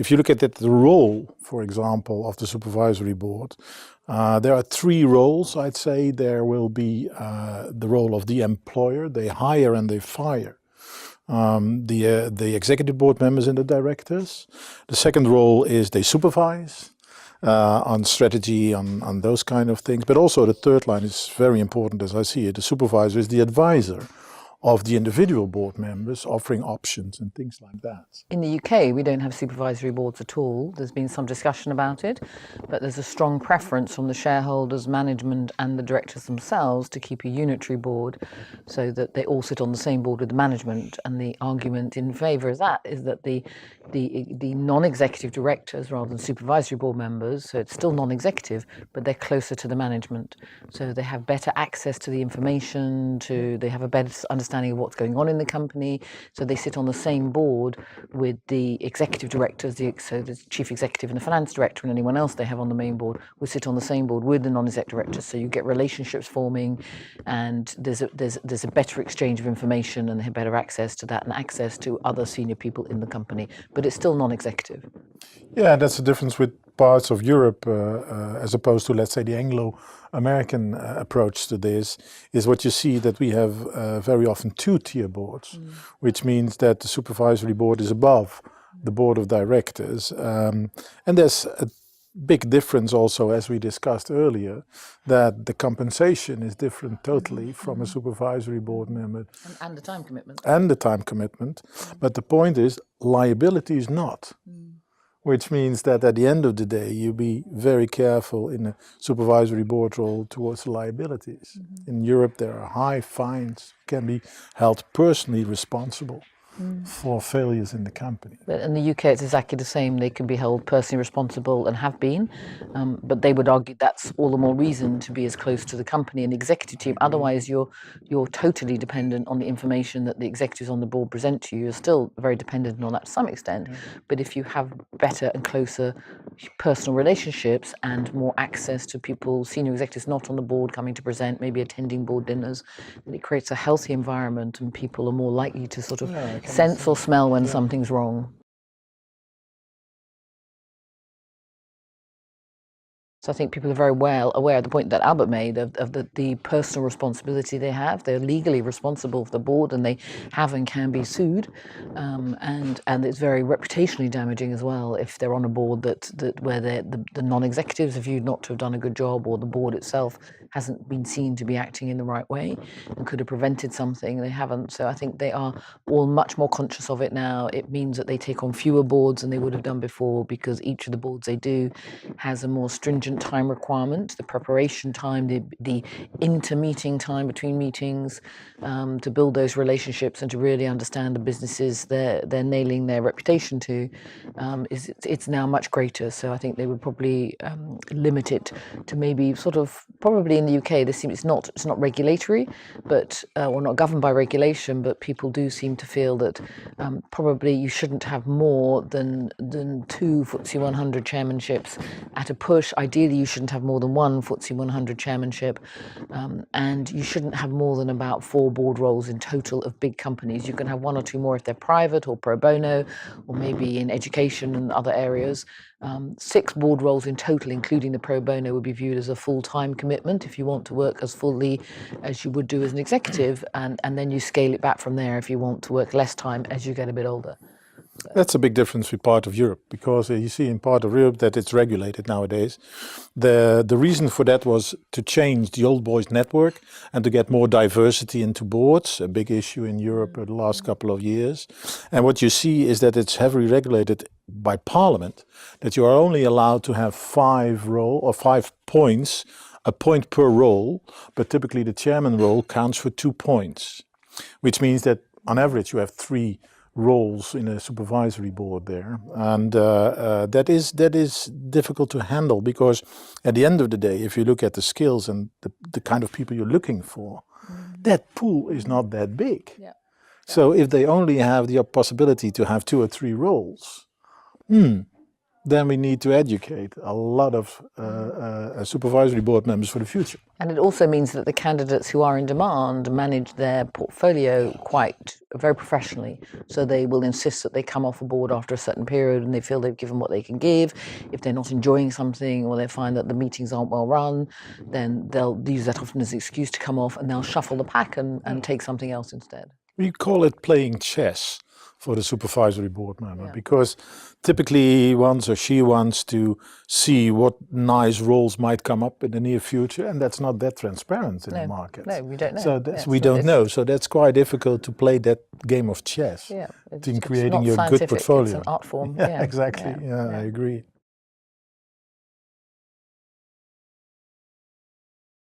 if you look at the role, for example, of the supervisory board, there are three roles, I'd say. There will be the role of the employer. They hire and they fire the executive board members and the directors. The second role is they supervise on strategy, on those kind of things. But also the third line is very important as I see it. The supervisor is the advisor of the individual board members, offering options and things like that. In the UK, we don't have supervisory boards at all. There's been some discussion about it, but there's a strong preference from the shareholders, management and the directors themselves to keep a unitary board so that they all sit on the same board with the management. And the argument in favour of that is that the non-executive directors rather than supervisory board members, so it's still non-executive, but they're closer to the management. So they have better access to the information, they have a better understanding of what's going on in the company. So they sit on the same board with the executive directors, so the chief executive and the finance director and anyone else they have on the main board will sit on the same board with the non-exec directors. So you get relationships forming, and there's a better exchange of information, and they have better access to that and access to other senior people in the company. But it's still non-executive. Yeah, that's the difference with parts of Europe as opposed to, let's say, the Anglo-American approach to this, is what you see that we have very often two-tier boards, which means that the supervisory board is above the board of directors. And there's a big difference also, as we discussed earlier, that the compensation is different totally from a supervisory board member. And the time commitment. And the time commitment. But the point is, liability is not. Which means that at the end of the day, you be very careful in a supervisory board role towards the liabilities. In Europe, there are high fines, can be held personally responsible for failures in the company. But in the UK, it's exactly the same. They can be held personally responsible and have been, but they would argue that's all the more reason to be as close to the company and the executive team. Otherwise, you're totally dependent on the information that the executives on the board present to you. You're still very dependent on that to some extent. But if you have better and closer personal relationships and more access to people, senior executives not on the board coming to present, maybe attending board dinners, then it creates a healthy environment, and people are more likely to sort of sense or smell when something's wrong. So I think people are very well aware of the point that Albert made of the personal responsibility they have. They're legally responsible for the board, and they have and can be sued. And it's very reputationally damaging as well if they're on a board where the non-executives are viewed not to have done a good job, or the board itself hasn't been seen to be acting in the right way and could have prevented something. They haven't. So I think they are all much more conscious of it now. It means that they take on fewer boards than they would have done before, because each of the boards they do has a more stringent time requirement, the preparation time, the inter-meeting time between meetings, to build those relationships and to really understand the businesses they're nailing their reputation to, it's now much greater. So I think they would probably limit it to maybe probably in the UK it's not regulatory, but or not governed by regulation, but people do seem to feel that probably you shouldn't have more than 2 FTSE 100 chairmanships at a push. Ideally, you shouldn't have more than 1 FTSE 100 chairmanship, and you shouldn't have more than about 4 board roles in total of big companies. You can have 1 or 2 more if they're private or pro bono, or maybe in education and other areas. 6 board roles in total, including the pro bono, would be viewed as a full-time commitment if you want to work as fully as you would do as an executive, and then you scale it back from there if you want to work less time as you get a bit older. That's a big difference with part of Europe, because you see in part of Europe that it's regulated nowadays. The reason for that was to change the old boys network and to get more diversity into boards, a big issue in Europe the last couple of years. And what you see is that it's heavily regulated by Parliament, that you are only allowed to have 5 points, a point per role, but typically the chairman role counts for 2 points, which means that on average you have 3 roles in a supervisory board there, and that is difficult to handle, because at the end of the day, if you look at the skills and the kind of people you're looking for, that pool is not that big. So if they only have the possibility to have 2 or 3 roles, then we need to educate a lot of supervisory board members for the future. And it also means that the candidates who are in demand manage their portfolio very professionally. So they will insist that they come off a board after a certain period and they feel they've given what they can give. If they're not enjoying something or they find that the meetings aren't well run, then they'll use that often as an excuse to come off, and they'll shuffle the pack and take something else instead. We call it playing chess for the supervisory board member, because typically he wants or she wants to see what nice roles might come up in the near future, and that's not that transparent in the market. No, we don't know. So we don't know. So that's quite difficult to play that game of chess in creating your good portfolio. It's an art form. Exactly. I agree.